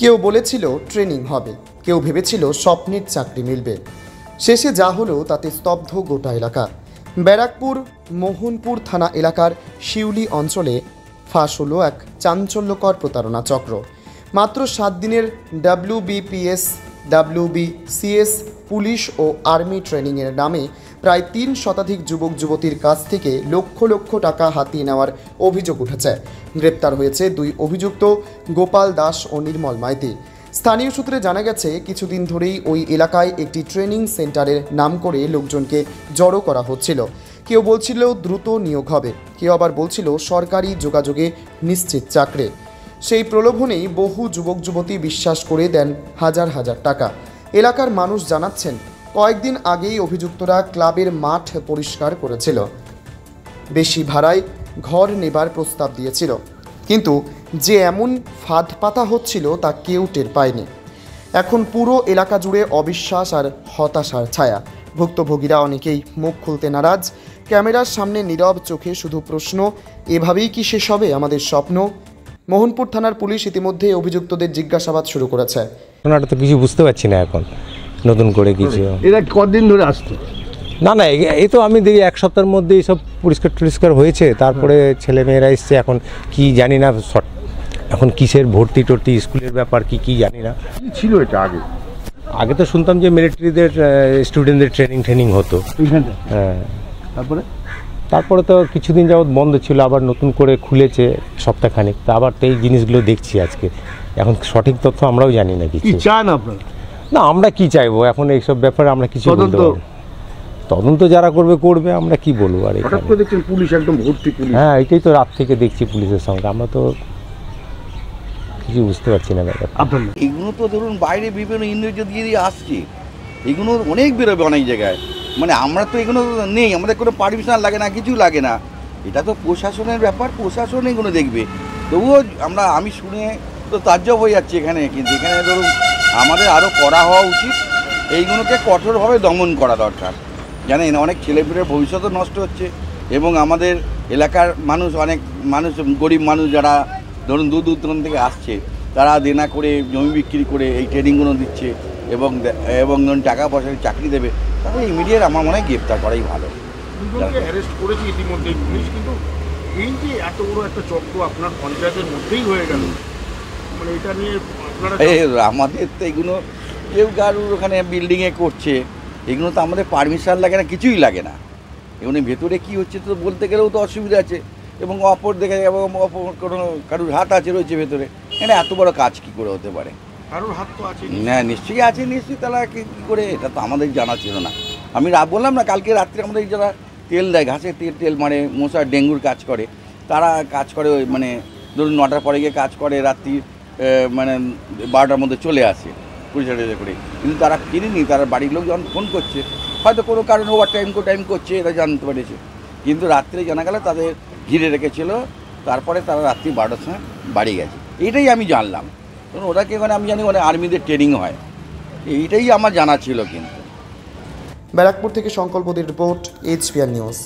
কেউ বলেছিল ট্রেনিং হবে, কেউ ভেবেছিল স্বপ্নের চাকরি মিলবে। শেষে যা হলো তাতে স্তব্ধ গোটা এলাকা। ব্যারাকপুর মোহনপুর থানা এলাকার শিউলি অঞ্চলে ফাঁস হলো এক চাঞ্চল্যকর প্রতারণা চক্র। মাত্র 7 দিনের WBPS, WBCS পুলিশ ও আর্মি ট্রেনিংয়ের নামে প্রায় 3 শতাধিক যুবক যুবতীর কাছ থেকে লক্ষ লক্ষ টাকা হাতিয়ে নেওয়ার অভিযোগ উঠেছে। গ্রেপ্তার হয়েছে 2 অভিযুক্ত, গোপাল দাস ও নির্মল মাইতি। স্থানীয় সূত্রে জানা গেছে, কিছুদিন ধরেই ওই এলাকায় একটি ট্রেনিং সেন্টারের নাম করে লোকজনকে জড়ো করা হচ্ছিল। কেউ বলছিল দ্রুত নিয়োগ হবে, কেউ আবার বলছিল সরকারি যোগাযোগে নিশ্চিত চাকরি। সেই প্রলোভনেই বহু যুবক যুবতী বিশ্বাস করে দেন হাজার হাজার টাকা। এলাকার মানুষ জানাচ্ছেন, কয়েকদিন আগেই অভিযুক্তরা ক্লাবের মাঠ পরিষ্কার করেছিল, বেশি ভাড়ায় ঘর নেবার প্রস্তাব দিয়েছিল, কিন্তু যে এমন ফাঁদ পাতা হচ্ছিল তা কেউ টের পায়নি। এখন পুরো এলাকা জুড়ে অবিশ্বাস আর হতাশার ছায়া। ভুক্তভোগীরা অনেকেই মুখ খুলতে নারাজ। ক্যামেরার সামনে নীরব চোখে শুধু প্রশ্ন, এভাবেই কি শেষ হবে আমাদের স্বপ্ন? মোহনপুর থানার পুলিশ ইতিমধ্যে অভিযুক্তদের জিজ্ঞাসাবাদ শুরু করেছে। ওনারা তো কিছু বুঝতে পারছি না এখন নতুন করে কিছু। এরা কতদিন ধরে আসতো? না এই তো আমি দেখি 1 সপ্তাহের মধ্যেই সব পরিষ্কার হয়েছে। তারপরে ছেলে মেয়েরা এসছে, এখন কি জানি না, এখন কিসের ভর্তি টর্তি স্কুলের ব্যাপার কি জানি না। ছিল এটা আগে তো শুনতাম যে মিলিটারিদের স্টুডেন্টদের ট্রেনিং হতো। হ্যাঁ, তারপরে তো কিছুদিন যাবৎ বন্ধ ছিল, আবার নতুন করে খুলেছে সপ্তাহখানেক। তা আবার তো এই জিনিসগুলো দেখছি আজকে। এখন সঠিক তথ্য আমরাও জানি না কিছু। চান আপনারা? না, আমরা কি চাইবো এখন এইসব ব্যাপারে আমরা কিছু বলতে পারবো না। তদন্ত যারা করবে, আমরা কি বলবো। আর হঠাৎ করে দেখছেন পুলিশ একদম ভর্তি পুলিশ। হ্যাঁ, এটাই তো রাত থেকে দেখছি পুলিশের সঙ্গে, আমরা তো কিছু বুঝতে পারছি না ব্যাপার। এগুলো তো ধরুন বাইরে বিভিন্ন ইন্দ্রিয় দিয়ে আসছে, এগুলো অনেক বেরোবে অনেক জায়গায়। মানে আমরা তো এগুলো নেই, আমাদের কোনো পারমিশন লাগে না, কিছু লাগে না। এটা তো প্রশাসনের ব্যাপার, প্রশাসন এগুলো দেখবে। তবুও আমি শুনে তো তাজ্জব হয়ে যাচ্ছে এখানে। কিন্তু এখানে ধরুন আমাদের আরও করা হওয়া উচিত, এইগুলোকে কঠোরভাবে দমন করা দরকার। জানেন, অনেক ছেলেমেয়ের ভবিষ্যৎও নষ্ট হচ্ছে, এবং আমাদের এলাকার অনেক মানুষ গরিব মানুষ যারা ধরুন দূর দূরান্ত থেকে আসছে, তারা দেনা করে জমি বিক্রি করে এই ট্রেনিংগুলো দিচ্ছে, এবং ধরুন টাকা পয়সা চাকরি দেবে, তাহলে ইমিডিয়েট আমার মনে হয় গ্রেপ্তার করাই ভালো। অ্যারেস্ট করেছি ইতিমধ্যে পুলিশ, কিন্তু এই যে এত বড় একটা চক্র আপনার পঞ্চায়েতের মধ্যেই হয়ে গেল, মানে এটা নিয়ে আমাদের তো এগুলো কেউ কারুর ওখানে বিল্ডিংয়ে করছে, এগুলো তো আমাদের পারমিশন লাগে না, কিছুই লাগে না। এগুলো ভেতরে কী হচ্ছে তো বলতে গেলেও তো অসুবিধা আছে, এবং অপর দেখে এবং কোনো কারুর হাত রয়েছে ভেতরে। এখানে এত বড় কাজ কী করে হতে পারে? কারোর হাত তো আছে। হ্যাঁ, নিশ্চয়ই আছে, নিশ্চয়ই। তারা কী করে, এটা তো আমাদের জানা ছিল না। আমি বললাম না, কালকে রাত্রে আমাদের যারা তেল দেয়, ঘাসের তেল মারে, মশা ডেঙ্গুর কাজ করে, তারা কাজ করে ওই মানে ধরুন 9টার পরে গিয়ে কাজ করে, রাত্রি মানে 12টার মধ্যে চলে আসে পুলিশ করে। কিন্তু তারা কিনেনি, তারা বাড়ির লোক যখন ফোন করছে, হয়তো কোনো কারণে ওভার টাইম করছে, এটা জানতে পেরেছে। কিন্তু রাত্রে জানা গেল তাদের ঘিরে রেখেছিল, তারপরে তারা রাত্রি 12টার সময় বাড়ি গেছে। এইটাই আমি জানলাম। কারণ ওটাকে ওখানে আমি জানি ওখানে আর্মিদের ট্রেনিং হয়, এইটাই আমার জানা ছিল। কিন্তু ব্যারাকপুর থেকে সংকল্পদের রিপোর্ট, HPR নিউজ।